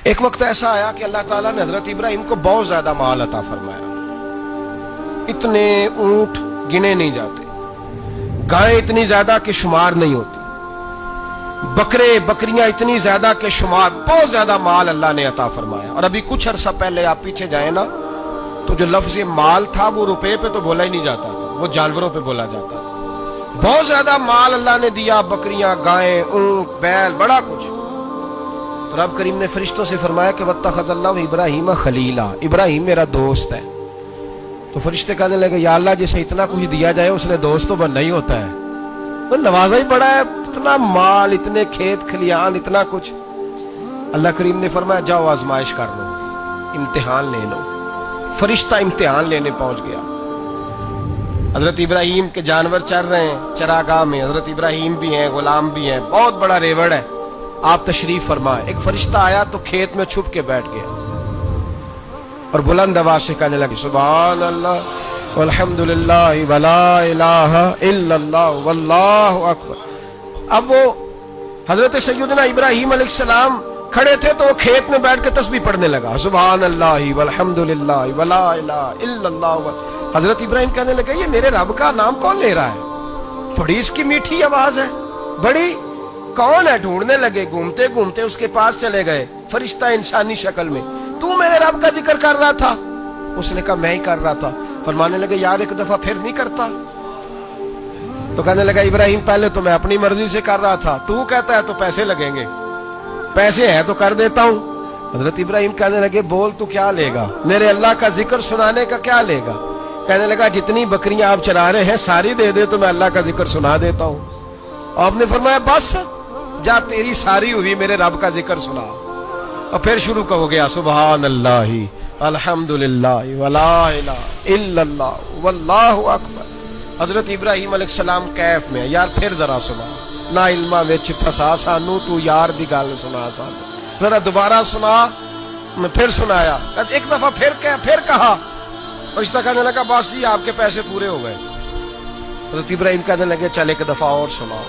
ایک وقت ایسا آیا کہ اللہ تعالیٰ نے حضرت ابراہیم کو بہت زیادہ مال عطا فرمایا. اتنے اونٹ گنے نہیں جاتے، گائیں اتنی زیادہ کہ شمار نہیں ہوتی، بکرے بکریاں اتنی زیادہ کہ شمار، بہت زیادہ مال اللہ نے عطا فرمایا. اور ابھی کچھ عرصہ پہلے آپ پیچھے جائیں نا تو جو لفظ مال تھا وہ روپے پہ تو بولا ہی نہیں جاتا تھا، وہ جانوروں پہ بولا جاتا تھا. بہت زیادہ مال اللہ نے دیا، بکریاں، گائیں، اونٹ، بیل، بڑا کچھ. تو رب کریم نے فرشتوں سے فرمایا کہ واتخذ اللہ ابراہیم خلیلا، ابراہیم میرا دوست ہے. تو فرشتے کہنے لگے یا اللہ جسے اتنا کچھ دیا جائے اس نے دوست تو بننا ہی ہوتا ہے، وہ نوازا ہی بڑا ہے، اتنا مال، اتنے کھیت کھلیان، اتنا کچھ. اللہ کریم نے فرمایا جاؤ آزمائش کر لو، امتحان لے لو. فرشتہ امتحان لینے پہنچ گیا. حضرت ابراہیم کے جانور چر رہے ہیں چراگاہ میں، حضرت ابراہیم بھی ہیں، غلام بھی ہیں، بہت بڑا ریوڑ ہے. آپ تشریف فرمائے. ایک فرشتہ آیا تو کھیت میں چھپ کے بیٹھ گیا اور بلند آواز سے کہنے لگے سبحان اللہ والحمدللہ ولا الہ الا اللہ واللہ اکبر. اب وہ حضرت سیدنا ابراہیم علیہ السلام کھڑے تھے تو وہ کھیت میں بیٹھ کے تسبیح پڑھنے لگا سبحان اللہ والحمدللہ ولا الہ الا اللہ. حضرت ابراہیم کہنے لگے یہ میرے رب کا نام کون لے رہا ہے؟ بڑی اس کی میٹھی آواز ہے، بڑی، کون ہے؟ ڈھونڈنے لگے، گھومتے گھومتے اس کے پاس چلے گئے. فرشتہ انسانی شکل میں، تو میرے رب کا ذکر کر رہا تھا؟ اس نے کہا میں ہی کر رہا تھا. فرمانے لگے یار ایک دفعہ پھر نہیں کرتا؟ تو کہنے لگا ابراہیم پہلے تو میں اپنی مرضی سے کر رہا تھا، تو کہتا ہے تو پیسے لگیں گے، پیسے ہیں تو کر دیتا ہوں. حضرت ابراہیم کہنے لگے بول تو کیا لے گا؟ میرے اللہ کا ذکر سنانے کا کیا لے گا؟ کہنے لگا جتنی بکریاں آپ چلا رہے ہیں ساری دے دے تو میں اللہ کا ذکر سنا دیتا ہوں. آپ نے فرمایا بس جا تیری ساری ہوئی، میرے رب کا ذکر سنا. اور پھر شروع ہو گیا سبحان اللہ الحمدللہ ولا الہ الا اللہ واللہ اکبر. حضرت ابراہیم علیہ السلام کیف میں یار پھر ذرا سنا، نا علما وچ پھسا سانو، تو یار دی گل سنا سانو، ذرا دوبارہ سنا. میں پھر سنایا، ایک دفعہ پھر کہا. فرشتہ کہنے لگا بس جی آپ کے پیسے پورے ہو گئے. حضرت ابراہیم کہنے لگے چل ایک دفعہ اور سناؤ.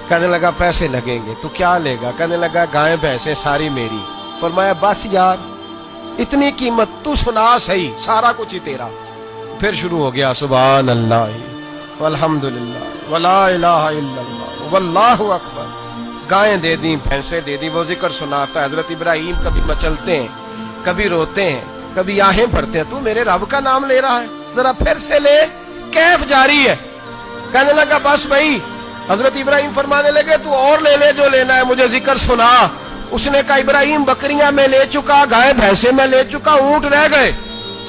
کہنے لگا پیسے لگیں گے. تو کیا لے گا؟ کہنے لگا گائیں بھینسیں ساری میری. فرمایا بس یار اتنی قیمت، تو سنا صحیح، سارا کچھ ہی تیرا. پھر شروع ہو گیا سبحان اللہ والحمدللہ ولا الہ الا اللہ واللہ اکبر. گائیں دے دیں، بھینسیں دے دیں، وہ ذکر سناتا ہے. حضرت ابراہیم کبھی مچلتے ہیں، کبھی روتے ہیں، کبھی آہیں بھرتے ہیں. تو میرے رب کا نام لے رہا ہے، ذرا پھر سے لے. کیف جاری ہے. کہنے لگا بس بھائی. حضرت ابراہیم فرمانے لگے تو اور لے لے جو لینا ہے، مجھے ذکر سنا. اس نے کہا ابراہیم بکریاں میں لے چکا، گائے بھینسیں میں لے چکا، اونٹ رہ گئے،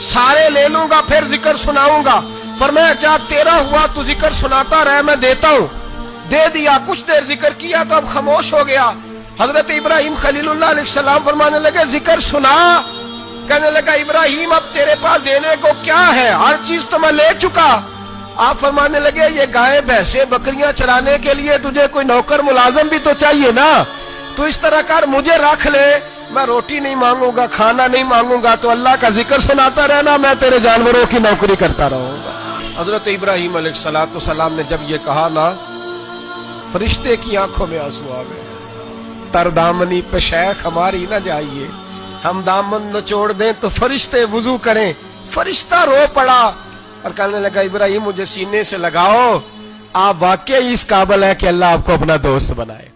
سارے لے لوں گا پھر ذکر سناؤں گا. فرمایا کیا تیرا ہوا، تو ذکر سناتا رہ، میں دیتا ہوں. دے دیا. کچھ دیر ذکر کیا تو اب خاموش ہو گیا. حضرت ابراہیم خلیل اللہ علیہ السلام فرمانے لگے ذکر سنا. کہنے لگا ابراہیم اب تیرے پاس دینے کو کیا ہے، ہر چیز تو میں لے چکا. آپ فرمانے لگے یہ گائے بھینسیں بکریاں چرانے کے لیے تجھے کوئی نوکر ملازم بھی تو چاہیے نا. تو اس طرح کر مجھے رکھ لے، میں روٹی نہیں مانگوں گا، کھانا نہیں مانگوں گا، تو اللہ کا ذکر سناتا رہنا، میں تیرے جانوروں کی نوکری کرتا رہوں گا. حضرت ابراہیم علیہ السلام نے جب یہ کہا نا، فرشتے کی آنکھوں میں آنسو آ گئے. تر دامنی پہ شیخ ہماری نہ جائیے، ہم دامن نچوڑ دیں تو فرشتے وضو کریں. فرشتہ رو پڑا اور کہنے لگا ابراہیم مجھے سینے سے لگاؤ، آپ واقعی اس قابل ہے کہ اللہ آپ کو اپنا دوست بنائے.